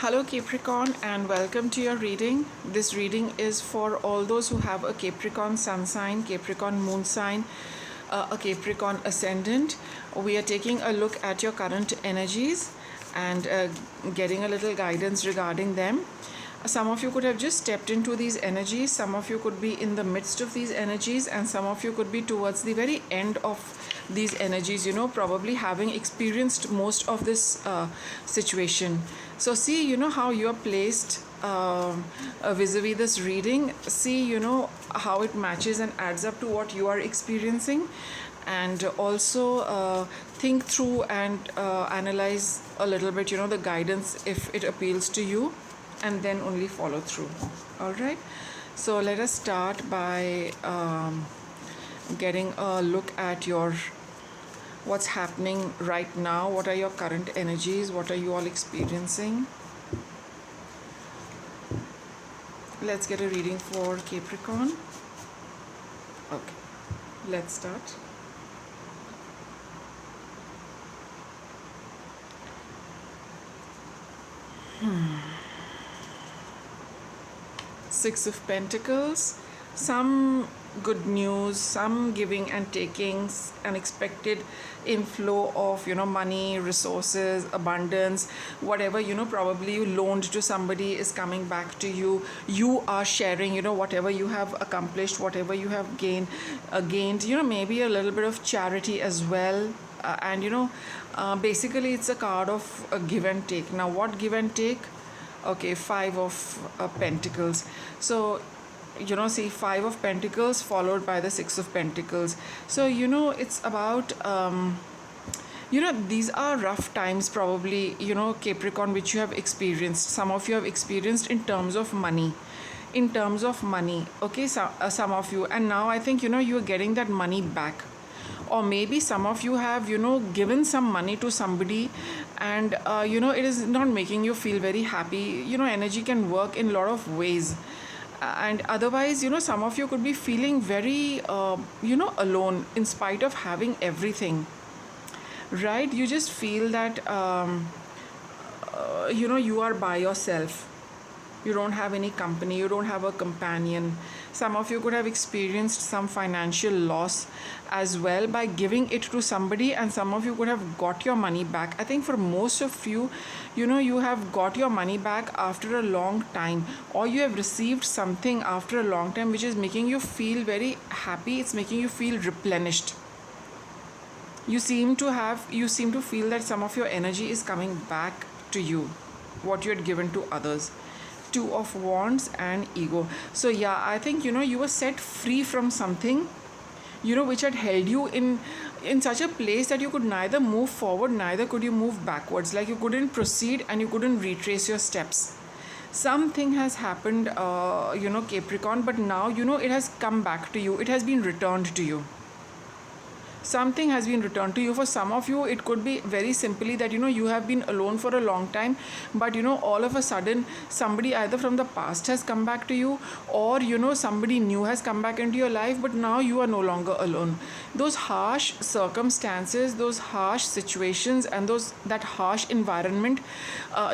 Hello Capricorn and welcome to your reading. This reading is for all those who have a Capricorn sun sign, Capricorn moon sign, a Capricorn ascendant. We are taking a look at your current energies and getting a little guidance regarding them. Some of you could have just stepped into these energies, some of you could be in the midst of these energies, and some of you could be towards the very end of these energies, probably having experienced most of this situation. So see, how you're placed vis-a-vis this reading. See, how it matches and adds up to what you are experiencing, and also think through and analyze a little bit, the guidance if it appeals to you, and then only follow through. All right, so let us start by getting a look at your what's happening right now. What are your current energies? What are you all experiencing? Let's get a reading for Capricorn. Okay, let's start. Six of Pentacles. Some good news, some giving and takings, unexpected inflow of money, resources, abundance, whatever probably you loaned to somebody is coming back to you. You are sharing whatever you have accomplished, whatever you have gained, maybe a little bit of charity as well. And basically it's a card of a give and take. Now what give and take? Okay, Five of Pentacles. So see, Five of Pentacles followed by the Six of Pentacles. So it's about these are rough times probably, Capricorn, which you have experienced. Some of you have experienced in terms of money, okay. So, some of you, and now I think you are getting that money back. Or maybe some of you have given some money to somebody, and it is not making you feel very happy. Energy can work in a lot of ways. And otherwise, some of you could be feeling very alone in spite of having everything, right? You just feel that you are by yourself. You don't have any company, you don't have a companion. Some of you could have experienced some financial loss as well by giving it to somebody, and some of you could have got your money back. I think for most of you, you have got your money back after a long time, or you have received something after a long time which is making you feel very happy. It's making you feel replenished. You seem to feel that some of your energy is coming back to you, what you had given to others. Two of Wands and Ego. So yeah, I think you were set free from something which had held you in such a place that you could neither move forward, neither could you move backwards. Like you couldn't proceed and you couldn't retrace your steps. Something has happened, Capricorn, but now it has come back to you. It has been returned to you. Something has been returned to you. For some of you, it could be very simply that you have been alone for a long time, but all of a sudden somebody either from the past has come back to you, or somebody new has come back into your life, but now you are no longer alone. Those harsh circumstances, those harsh situations, and that harsh environment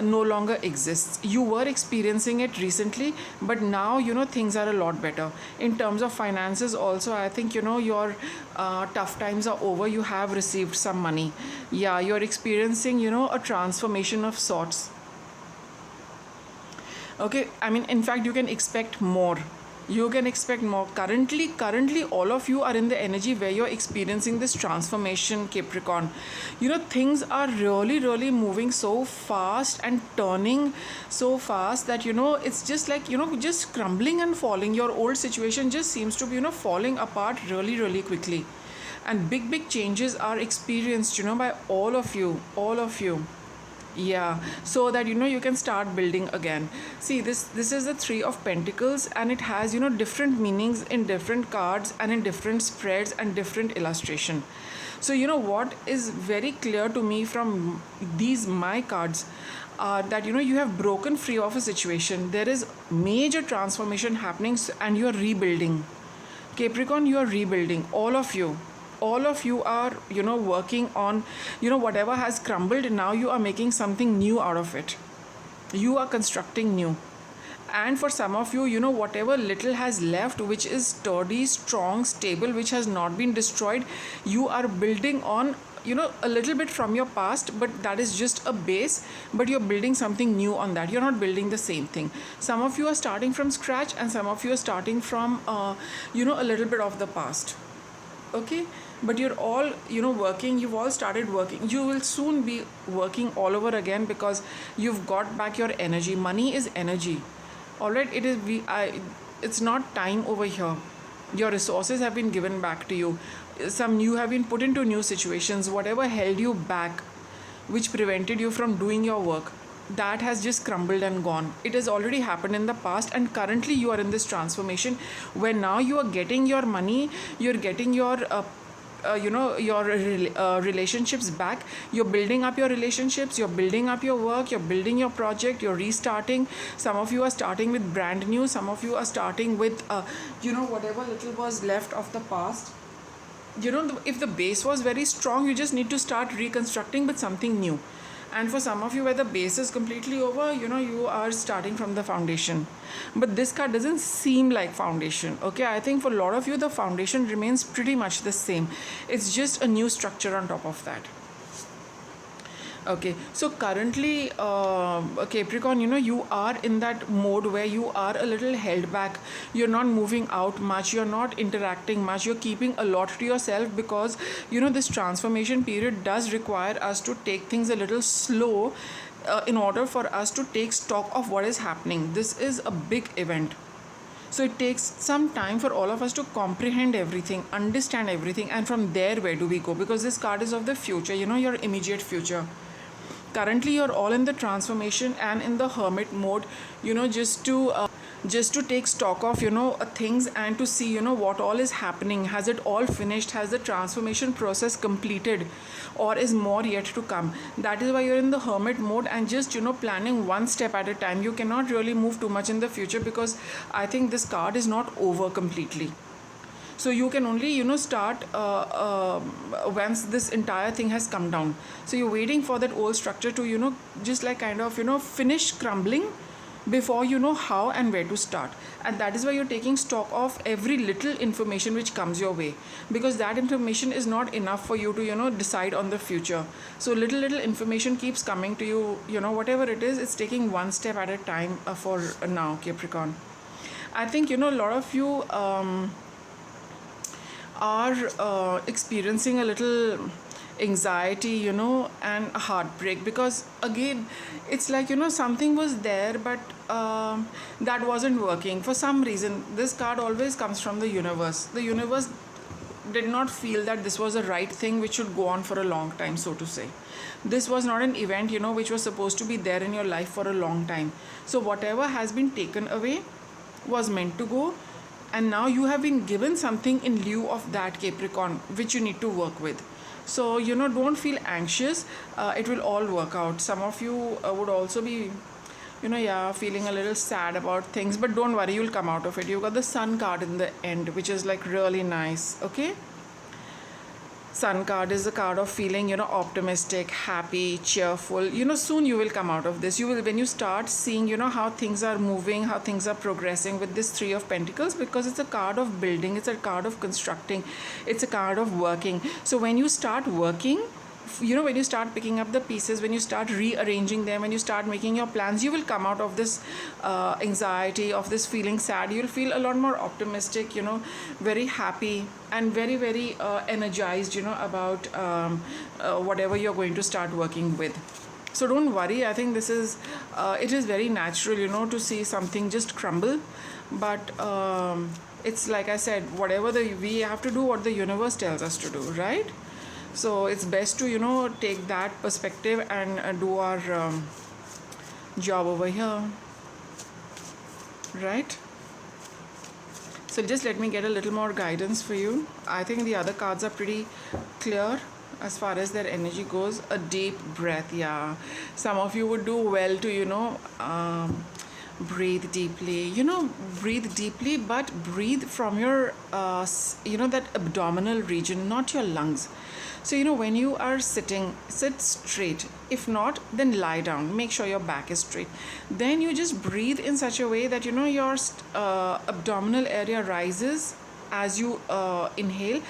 no longer exists. You were experiencing it recently, but now things are a lot better. In terms of finances also, I think your tough times are over. You have received some money. Yeah, you're experiencing a transformation of sorts. Okay, I mean, in fact, you can expect more. Currently all of you are in the energy where you're experiencing this transformation, Capricorn. Things are really moving so fast and turning so fast that it's just like just crumbling and falling. Your old situation just seems to be falling apart really quickly, and big changes are experienced by all of you. Yeah, so that you can start building again. See, this is the Three of Pentacles, and it has different meanings in different cards and in different spreads and different illustration. So what is very clear to me from these my cards are that you have broken free of a situation. There is major transformation happening, and you are rebuilding. Capricorn, you are rebuilding. All of you are working on whatever has crumbled. Now you are making something new out of it. You are constructing new. And for some of you, whatever little has left, which is sturdy, strong, stable, which has not been destroyed, you are building on, a little bit from your past, but that is just a base. But you're building something new on that. You're not building the same thing. Some of you are starting from scratch, and some of you are starting from a little bit of the past. Okay, but you're all working. You've all started working. You will soon be working all over again, because you've got back your energy. Money is energy. All right, it's not time over here. Your resources have been given back to you. Some you have been put into new situations. Whatever held you back, which prevented you from doing your work, that has just crumbled and gone. It has already happened in the past, and currently you are in this transformation where now you are getting your money, you're getting your relationships back. You're building up your relationships, you're building up your work, you're building your project, you're restarting. Some of you are starting with brand new, some of you are starting with whatever little was left of the past. If the base was very strong, you just need to start reconstructing with something new. And for some of you where the base is completely over, you are starting from the foundation. But this card doesn't seem like foundation. Okay, I think for a lot of you the foundation remains pretty much the same. It's just a new structure on top of that. Okay, so currently Capricorn, you are in that mode where you are a little held back. You're not moving out much, you're not interacting much, you're keeping a lot to yourself, because this transformation period does require us to take things a little slow in order for us to take stock of what is happening. This is a big event. So it takes some time for all of us to comprehend everything, understand everything, and from there, where do we go? Because this card is of the future, your immediate future. Currently you're all in the transformation and in the hermit mode, just to take stock of things, and to see what all is happening. Has it all finished? Has the transformation process completed, or is more yet to come? That is why you're in the hermit mode, and just planning one step at a time. You cannot really move too much in the future, because I think this card is not over completely. So you can only start once this entire thing has come down. So you're waiting for that old structure to just like kind of finish crumbling before you know how and where to start. And that is why you're taking stock of every little information which comes your way, because that information is not enough for you to decide on the future. So little information keeps coming to you, whatever it is, it's taking one step at a time for now, Capricorn. I think a lot of you are experiencing a little anxiety, and a heartbreak, because again, it's like something was there, but that wasn't working for some reason. This card always comes from the universe. The universe did not feel that this was a right thing which should go on for a long time, so to say. This was not an event which was supposed to be there in your life for a long time. So whatever has been taken away was meant to go, and now you have been given something in lieu of that, Capricorn, which you need to work with. So don't feel anxious. It will all work out. Some of you would also be feeling a little sad about things, but don't worry, you'll come out of it. You've got the Sun card in the end, which is like really nice. Okay, Sun card is a card of feeling optimistic, happy, cheerful. Soon you will come out of this. You will, when you start seeing how things are moving, how things are progressing with this Three of Pentacles, because it's a card of building, it's a card of constructing, it's a card of working. So when you start working, when you start picking up the pieces, when you start rearranging them, when you start making your plans, you will come out of this anxiety, of this feeling sad. You'll feel a lot more optimistic, very happy, and very, very energized, about whatever you're going to start working with. So don't worry. I think this is, it is very natural, to see something just crumble. But it's like I said, whatever we have to do what the universe tells us to do, right? So it's best to take that perspective and do our job over here, right? So just let me get a little more guidance for you. I think the other cards are pretty clear as far as their energy goes. A deep breath. Yeah, some of you would do well to Breathe deeply, breathe deeply, but breathe from your that abdominal region, not your lungs. So when you are sitting, sit straight. If not, then lie down, make sure your back is straight. Then you just breathe in such a way that your abdominal area rises as you inhale,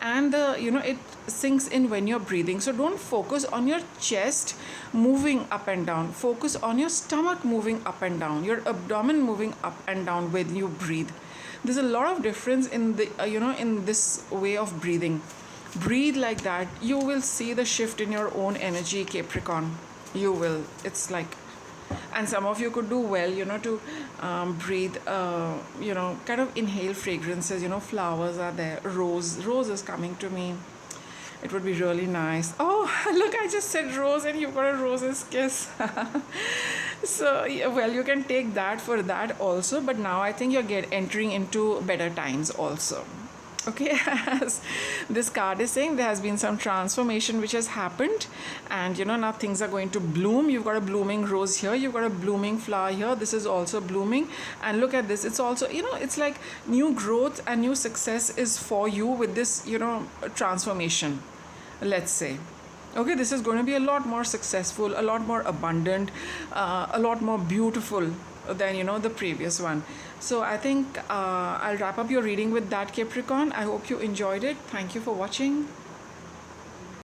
and the it sinks in when you're breathing. So don't focus on your chest moving up and down, focus on your stomach moving up and down, your abdomen moving up and down when you breathe. There's a lot of difference in the in this way of breathing. Breathe like that, you will see the shift in your own energy, Capricorn. You will. It's like, and some of you could do well to breathe, kind of inhale fragrances. Flowers are there, rose is coming to me. It would be really nice. Oh, look, I just said rose and you've got a rose's kiss. So yeah, well, you can take that for that also, but now I think you're entering into better times also. Okay, as this card is saying, there has been some transformation which has happened, and now things are going to bloom. You've got a blooming rose here, you've got a blooming flower here, this is also blooming. And look at this, it's also it's like new growth and new success is for you with this transformation, let's say. Okay, this is going to be a lot more successful, a lot more abundant, a lot more beautiful than the previous one. So I think I'll wrap up your reading with that, Capricorn. I hope you enjoyed it. Thank you for watching.